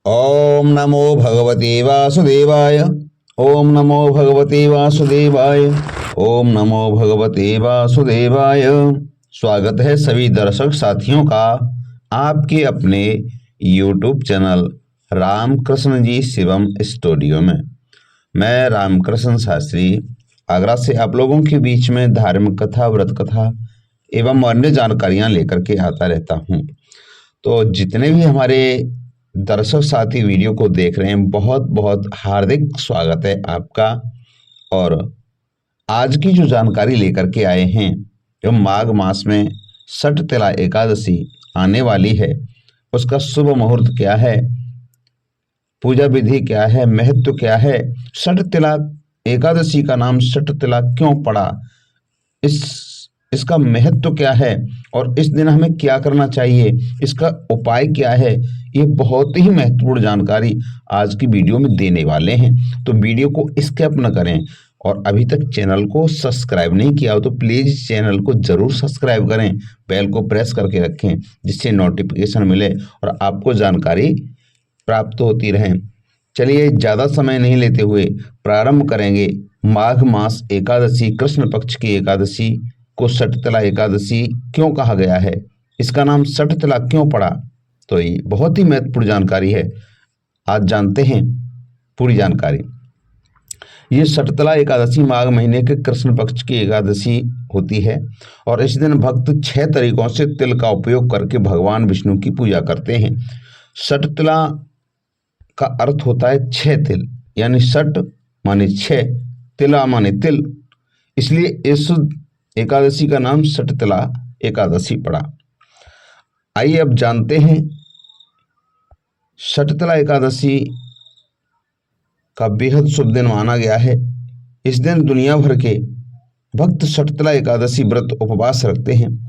ओम नमो भगवते वासुदेवाय। ओम नमो भगवते वासुदेवाय। ओम नमो भगवते वासुदेवाय। स्वागत है सभी दर्शक साथियों का आपके अपने YouTube चैनल रामकृष्ण जी शिवम स्टूडियो में। मैं रामकृष्ण शास्त्री आगरा से आप लोगों के बीच में धार्मिक कथा, व्रत कथा एवं अन्य जानकारियां लेकर के आता रहता हूं। तो जितने भी हमारे दर्शक साथी वीडियो को देख रहे हैं, बहुत बहुत हार्दिक स्वागत है आपका। और आज की जो जानकारी लेकर के आए हैं, जो माघ मास में षटतिला एकादशी आने वाली है, उसका शुभ मुहूर्त क्या है, पूजा विधि क्या है, महत्व क्या है, षटतिला एकादशी का नाम षटतिला क्यों पड़ा, इसका महत्व क्या है और इस दिन हमें क्या करना चाहिए, इसका उपाय क्या है, ये बहुत ही महत्वपूर्ण जानकारी आज की वीडियो में देने वाले हैं। तो वीडियो को स्किप न करें और अभी तक चैनल को सब्सक्राइब नहीं किया हो तो प्लीज चैनल को जरूर सब्सक्राइब करें, बेल को प्रेस करके रखें जिससे नोटिफिकेशन मिले और आपको जानकारी प्राप्त होती रहे। चलिए ज़्यादा समय नहीं लेते हुए प्रारंभ करेंगे। माघ मास एकादशी, कृष्ण पक्ष की एकादशी को षटतिला एकादशी क्यों कहा गया है, इसका नाम षटतिला क्यों पड़ा, तो ये बहुत ही महत्वपूर्ण जानकारी है। आज जानते हैं पूरी जानकारी। ये षटतिला एकादशी माघ महीने के कृष्ण पक्ष की एकादशी होती है और इस दिन भक्त 6 तरीकों से तिल का उपयोग करके भगवान विष्णु की पूजा करते हैं। षटतिला का अर्थ होता है 6 तिल, यानी षट माने 6, तिला माने तिल, इसलिए इस एकादशी का नाम षटतिला एकादशी पड़ा। आइए अब जानते हैं षटतिला एकादशी का बेहद शुभ दिन माना गया है। इस दिन दुनिया भर के भक्त षटतिला एकादशी व्रत उपवास रखते हैं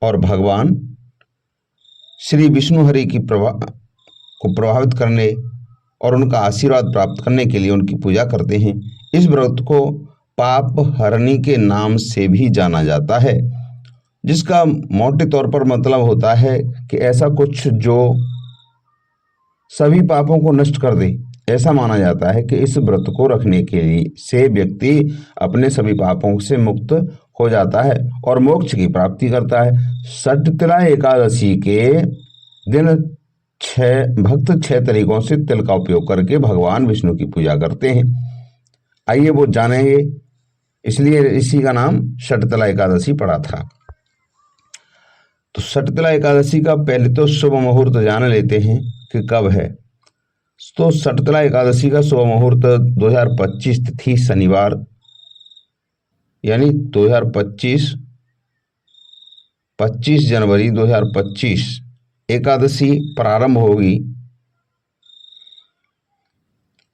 और भगवान श्री विष्णु हरि की को प्रभावित करने और उनका आशीर्वाद प्राप्त करने के लिए उनकी पूजा करते हैं। इस व्रत को पाप हरणी के नाम से भी जाना जाता है, जिसका मोटे तौर पर मतलब होता है कि ऐसा कुछ जो सभी पापों को नष्ट कर दे। ऐसा माना जाता है कि इस व्रत को रखने के लिए से व्यक्ति अपने सभी पापों से मुक्त हो जाता है और मोक्ष की प्राप्ति करता है। षटतिला एकादशी के दिन भक्त 6 तरीकों से तिल का उपयोग करके भगवान विष्णु की पूजा करते हैं। आइए वो जानेंगे, इसलिए इसी का नाम षटतिला एकादशी पड़ा था। तो षटतिला एकादशी का पहले तो शुभ मुहूर्त जान लेते हैं कि कब है। तो षटतिला एकादशी का शुभ मुहूर्त 2025 तिथि शनिवार, यानी 25 जनवरी 2025 एकादशी प्रारंभ होगी।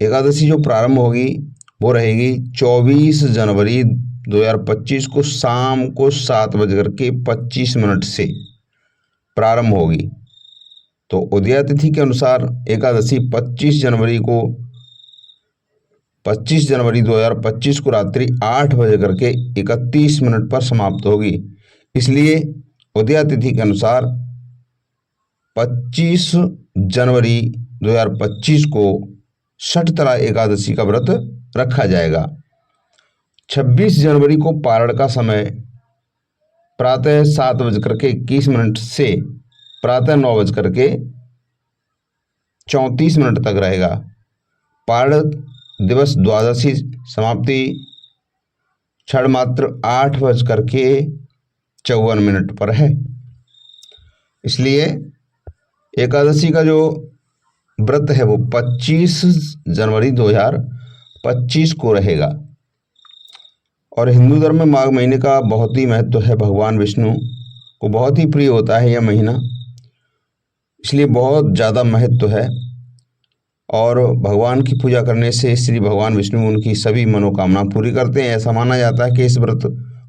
एकादशी जो प्रारंभ होगी वो रहेगी 24 जनवरी 2025 को शाम को 7:25 से प्रारंभ होगी। तो उदया तिथि के अनुसार एकादशी 25 जनवरी 2025 को रात्रि 8:31 पर समाप्त होगी। इसलिए उदया तिथि के अनुसार 25 जनवरी 2025 को षटतिला एकादशी का व्रत रखा जाएगा। 26 जनवरी को पारण का समय प्रातः 7:21 से प्रातः 9:34 तक रहेगा। पारण दिवस द्वादशी समाप्ति क्षण मात्र 8:54 पर है। इसलिए एकादशी का जो व्रत है वो 25 जनवरी 2025 को रहेगा। और हिंदू धर्म में माघ महीने का बहुत ही महत्व है। भगवान विष्णु को बहुत ही प्रिय होता है यह महीना, इसलिए बहुत ज़्यादा महत्व है। और भगवान की पूजा करने से श्री भगवान विष्णु उनकी सभी मनोकामना पूरी करते हैं। ऐसा माना जाता है कि इस व्रत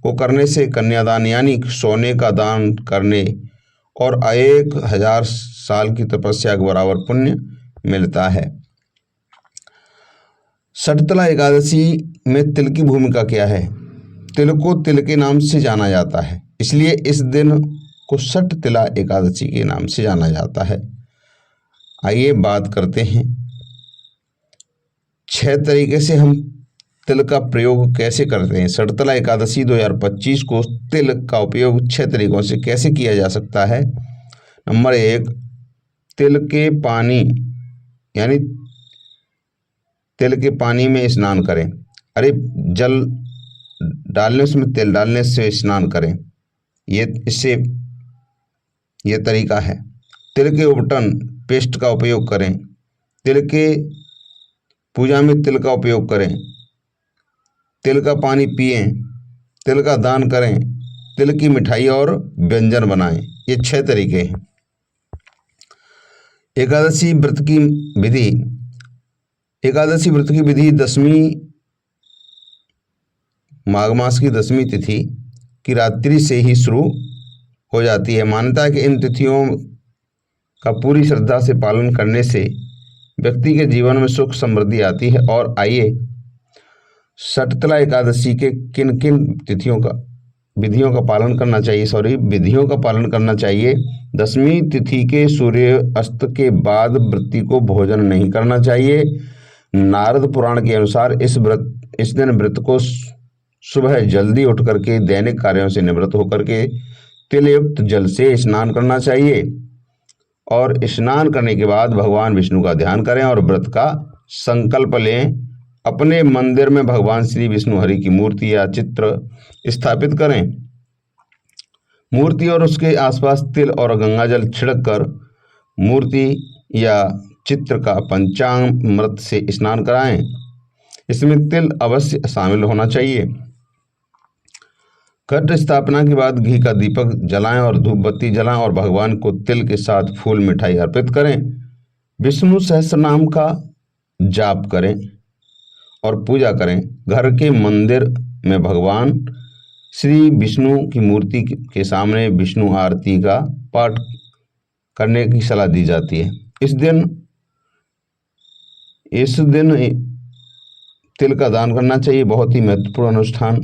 को करने से कन्यादान यानी सोने का दान करने और 1000 साल की तपस्या के बराबर पुण्य मिलता है। षटतिला एकादशी में तिल की भूमिका क्या है? तिल को तिल के नाम से जाना जाता है, इसलिए इस दिन को षटतिला एकादशी के नाम से जाना जाता है। आइए बात करते हैं 6 तरीके से हम तिल का प्रयोग कैसे करते हैं। शर्तला एकादशी 2025 को तिल का उपयोग 6 तरीकों से कैसे किया जा सकता है। नंबर 1, तिल के पानी यानी तिल के पानी में स्नान करें। अरे जल डालने उसमें तेल डालने से स्नान करें, ये तरीका है। तिल के उपटन पेस्ट का उपयोग करें। तिल के पूजा में तिल का उपयोग करें। तिल का पानी पिएं। तिल का दान करें। तिल की मिठाई और व्यंजन बनाएं। ये 6 तरीके हैं। एकादशी व्रत की विधि। एकादशी व्रत की विधि माघ मास की 10वीं तिथि की रात्रि से ही शुरू हो जाती है। मान्यता है कि इन तिथियों का पूरी श्रद्धा से पालन करने से व्यक्ति के जीवन में सुख समृद्धि आती है। और आइए शर्तला एकादशी के किन किन विधियों का पालन करना चाहिए। 10वीं तिथि के सूर्य अस्त के बाद व्रती को भोजन नहीं करना चाहिए। नारद पुराण के अनुसार इस दिन व्रत को सुबह जल्दी उठ करके दैनिक कार्यों से निवृत्त होकर के तिल युक्त जल से स्नान करना चाहिए और स्नान करने के बाद भगवान विष्णु का ध्यान करें और व्रत का संकल्प लें। अपने मंदिर में भगवान श्री विष्णु हरि की मूर्ति या चित्र स्थापित करें। मूर्ति और उसके आसपास तिल और गंगाजल छिड़क कर मूर्ति या चित्र का पंचामृत से स्नान कराएं। इसमें तिल अवश्य शामिल होना चाहिए। घट स्थापना के बाद घी का दीपक जलाएं और धूप बत्ती जलाएं और भगवान को तिल के साथ फूल मिठाई अर्पित करें। विष्णु सहस्त्रनाम का जाप करें और पूजा करें। घर के मंदिर में भगवान श्री विष्णु की मूर्ति के सामने विष्णु आरती का पाठ करने की सलाह दी जाती है। इस दिन तिल का दान करना चाहिए। बहुत ही महत्वपूर्ण अनुष्ठान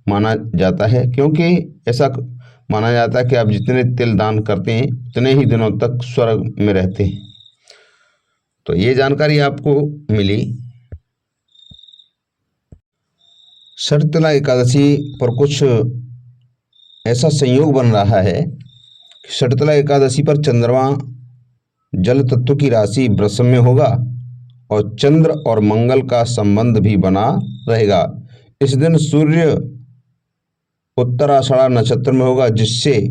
माना जाता है, क्योंकि ऐसा माना जाता है कि आप जितने तिल दान करते हैं उतने ही दिनों तक स्वर्ग में रहते हैं। तो ये जानकारी आपको मिली। शर्तला एकादशी पर कुछ ऐसा संयोग बन रहा है कि शर्तला एकादशी पर चंद्रमा जल तत्व की राशि वृष में होगा और चंद्र और मंगल का संबंध भी बना रहेगा। इस दिन सूर्य उत्तराषाढ़ा नक्षत्र में होगा, जिससे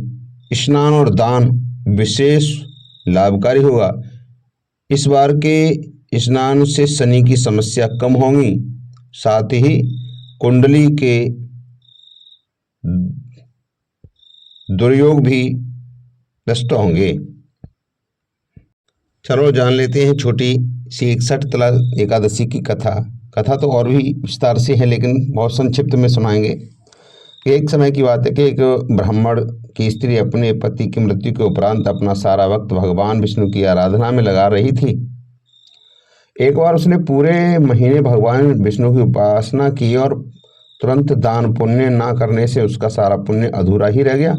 स्नान और दान विशेष लाभकारी होगा। इस बार के स्नान से शनि की समस्या कम होगी, साथ ही कुंडली के दुर्योग भी नष्ट होंगे। चलो जान लेते हैं छोटी सी 61 एकादशी की कथा तो और भी विस्तार से है, लेकिन बहुत संक्षिप्त में सुनाएंगे। एक समय की बात है कि एक ब्राह्मण की स्त्री अपने पति की मृत्यु के उपरांत अपना सारा वक्त भगवान विष्णु की आराधना में लगा रही थी। एक बार उसने पूरे महीने भगवान विष्णु की उपासना की और तुरंत दान पुण्य ना करने से उसका सारा पुण्य अधूरा ही रह गया।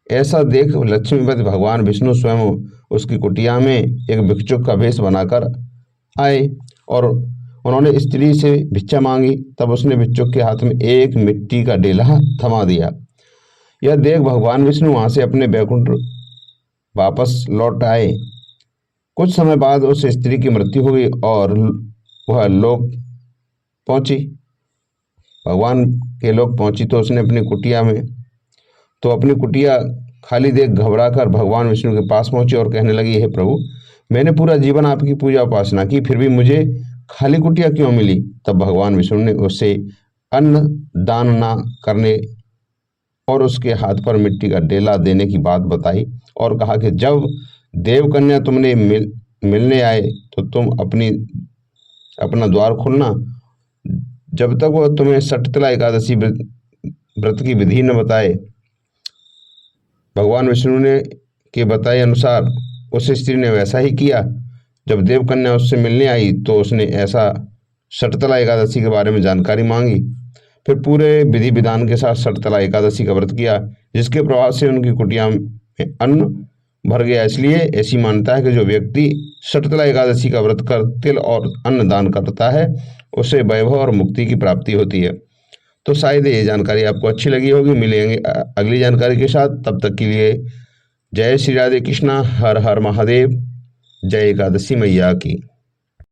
ऐसा देख लक्ष्मीपति भगवान विष्णु स्वयं उसकी कुटिया में एक भिक्षुक का वेश बनाकर आए और उन्होंने स्त्री से भिक्षा मांगी। तब उसने भिक्षुक के हाथ में एक मिट्टी का डेला थमा दिया। यह देख भगवान विष्णु वहां से अपने बैकुंठ वापस लौट आए। कुछ समय बाद उस स्त्री की मृत्यु हो गई और वह लोक पहुंची, भगवान के लोक पहुंची। तो उसने अपनी कुटिया खाली देख घबराकर भगवान विष्णु के पास पहुंची और कहने लगी, हे प्रभु, मैंने पूरा जीवन आपकी पूजा उपासना की, फिर भी मुझे खाली कुटिया क्यों मिली। तब भगवान विष्णु ने उसे अन्न दान ना करने और उसके हाथ पर मिट्टी का डेला देने की बात बताई और कहा कि जब देवकन्या तुमने मिलने आए तो तुम अपना द्वार खोलना। जब तक वह तुम्हें शर्तला एकादशी व्रत की विधि न बताए। भगवान विष्णु ने के बताए अनुसार उस स्त्री ने वैसा ही किया। जब देवकन्या उससे मिलने आई तो उसने ऐसा शर्तला एकादशी के बारे में जानकारी मांगी। फिर पूरे विधि विधान के साथ शर्तला एकादशी का व्रत किया, जिसके प्रभाव से उनकी कुटिया में अन्न भर गया। इसलिए ऐसी मान्यता है कि जो व्यक्ति शटतला एकादशी का व्रत कर तिल और अन्न दान करता है उसे वैभव और मुक्ति की प्राप्ति होती है। तो शायद ये जानकारी आपको अच्छी लगी होगी। मिलेंगे अगली जानकारी के साथ, तब तक के लिए जय श्री राधे कृष्णा, हर हर महादेव, जय एकादशी मैया की।